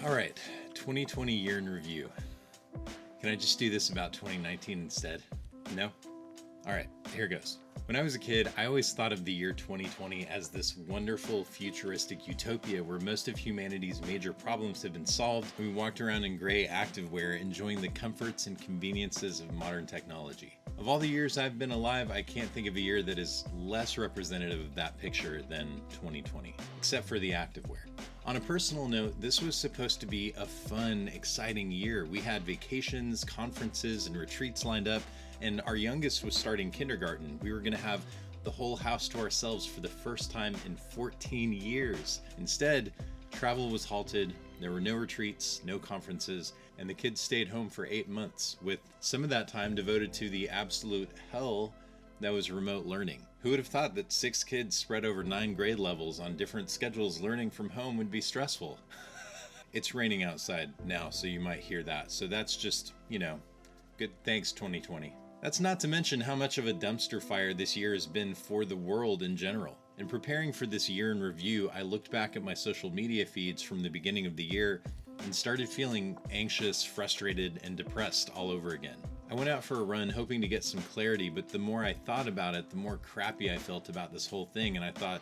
All right, 2020 year in review. Can I just do this about 2019 instead? No? All right, here goes. When I was a kid, I always thought of the year 2020 as this wonderful futuristic utopia where most of humanity's major problems have been solved and we walked around in gray activewear enjoying the comforts and conveniences of modern technology. Of all the years I've been alive, I can't think of a year that is less representative of that picture than 2020, except for the activewear. On a personal note, this was supposed to be a fun, exciting year. We had vacations, conferences, and retreats lined up, and our youngest was starting kindergarten. We were going to have the whole house to ourselves for the first time in 14 years. Instead, travel was halted, there were no retreats, no conferences, and the kids stayed home for 8 months, with some of that time devoted to the absolute hell that was remote learning. Who would have thought that 6 kids spread over 9 grade levels on different schedules learning from home would be stressful? It's raining outside now, so you might hear that. So that's just, good thanks 2020. That's not to mention how much of a dumpster fire this year has been for the world in general. In preparing for this year in review, I looked back at my social media feeds from the beginning of the year and started feeling anxious, frustrated, and depressed all over again. I went out for a run hoping to get some clarity, but the more I thought about it, the more crappy I felt about this whole thing, and I thought,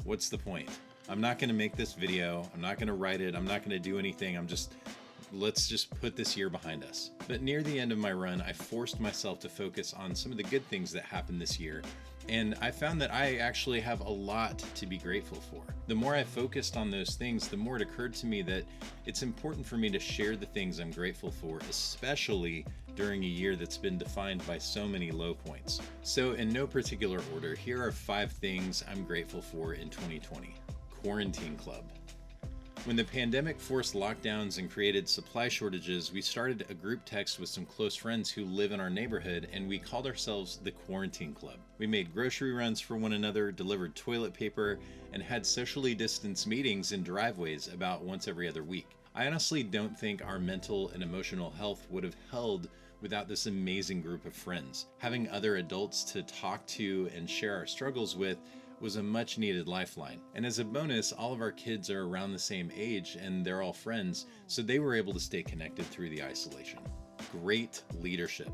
what's the point? I'm not going to make this video, I'm not going to write it, I'm not going to do anything, let's just put this year behind us. But near the end of my run, I forced myself to focus on some of the good things that happened this year, and I found that I actually have a lot to be grateful for. The more I focused on those things, the more it occurred to me that it's important for me to share the things I'm grateful for, especially during a year that's been defined by so many low points. So in no particular order, here are 5 things I'm grateful for in 2020. Quarantine Club. When the pandemic forced lockdowns and created supply shortages, we started a group text with some close friends who live in our neighborhood, and we called ourselves the Quarantine Club. We made grocery runs for one another, delivered toilet paper, and had socially distanced meetings in driveways about once every other week. I honestly don't think our mental and emotional health would have held without this amazing group of friends. Having other adults to talk to and share our struggles with was a much needed lifeline. And as a bonus, all of our kids are around the same age and they're all friends, so they were able to stay connected through the isolation. Great leadership.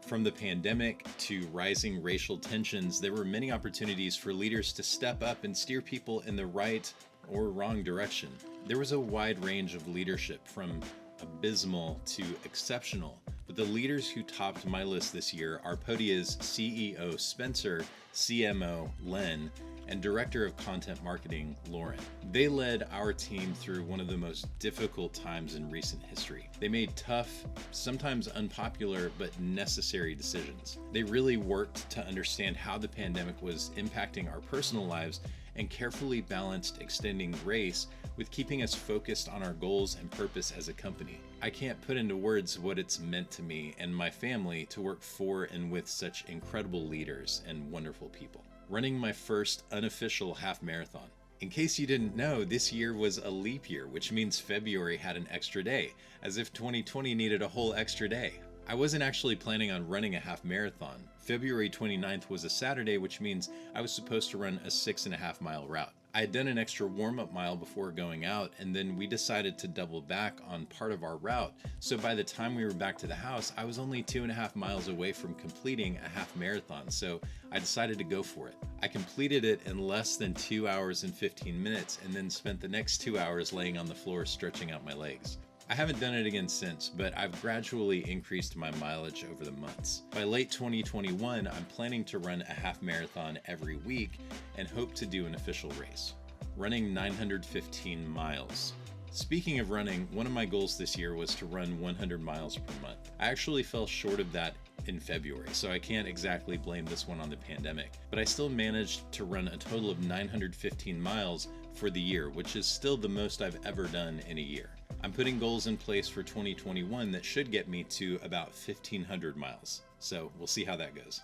From the pandemic to rising racial tensions, there were many opportunities for leaders to step up and steer people in the right or wrong direction. There was a wide range of leadership, from abysmal to exceptional, but the leaders who topped my list this year are Podia's CEO Spencer, CMO Len, and Director of Content Marketing, Lauren. They led our team through one of the most difficult times in recent history. They made tough, sometimes unpopular, but necessary decisions. They really worked to understand how the pandemic was impacting our personal lives and carefully balanced extending grace with keeping us focused on our goals and purpose as a company. I can't put into words what it's meant to me and my family to work for and with such incredible leaders and wonderful people. Running my first unofficial half marathon. In case you didn't know, this year was a leap year, which means February had an extra day, as if 2020 needed a whole extra day. I wasn't actually planning on running a half marathon. February 29th was a Saturday, which means I was supposed to run a 6.5 mile route. I had done an extra warm-up mile before going out, and then we decided to double back on part of our route. So by the time we were back to the house, I was only 2.5 miles away from completing a half marathon, so I decided to go for it. I completed it in less than 2 hours and 15 minutes, and then spent the next 2 hours laying on the floor stretching out my legs. I haven't done it again since, but I've gradually increased my mileage over the months. By late 2021, I'm planning to run a half marathon every week and hope to do an official race. Running 915 miles. Speaking of running, one of my goals this year was to run 100 miles per month. I actually fell short of that in February, so I can't exactly blame this one on the pandemic, but I still managed to run a total of 915 miles for the year, which is still the most I've ever done in a year. I'm putting goals in place for 2021 that should get me to about 1,500 miles, so we'll see how that goes.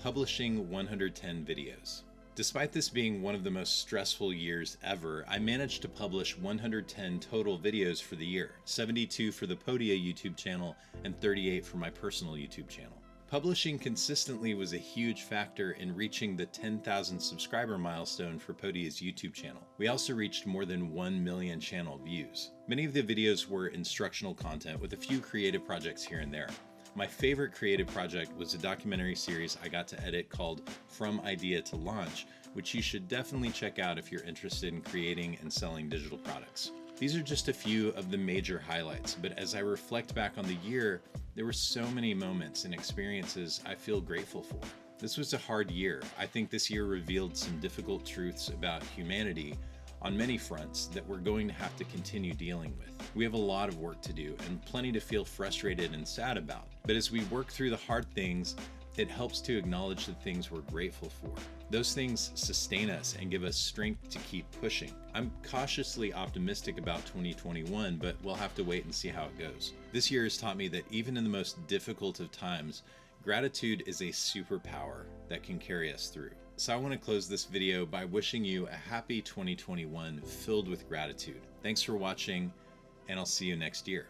Publishing 110 videos. Despite this being one of the most stressful years ever, I managed to publish 110 total videos for the year, 72 for the Podia YouTube channel and 38 for my personal YouTube channel. Publishing consistently was a huge factor in reaching the 10,000 subscriber milestone for Podia's YouTube channel. We also reached more than 1 million channel views. Many of the videos were instructional content with a few creative projects here and there. My favorite creative project was a documentary series I got to edit called From Idea to Launch, which you should definitely check out if you're interested in creating and selling digital products. These are just a few of the major highlights, but as I reflect back on the year, there were so many moments and experiences I feel grateful for. This was a hard year. I think this year revealed some difficult truths about humanity on many fronts that we're going to have to continue dealing with. We have a lot of work to do and plenty to feel frustrated and sad about. But as we work through the hard things, it helps to acknowledge the things we're grateful for. Those things sustain us and give us strength to keep pushing. I'm cautiously optimistic about 2021, but we'll have to wait and see how it goes. This year has taught me that even in the most difficult of times, gratitude is a superpower that can carry us through. So I want to close this video by wishing you a happy 2021 filled with gratitude. Thanks for watching, and I'll see you next year.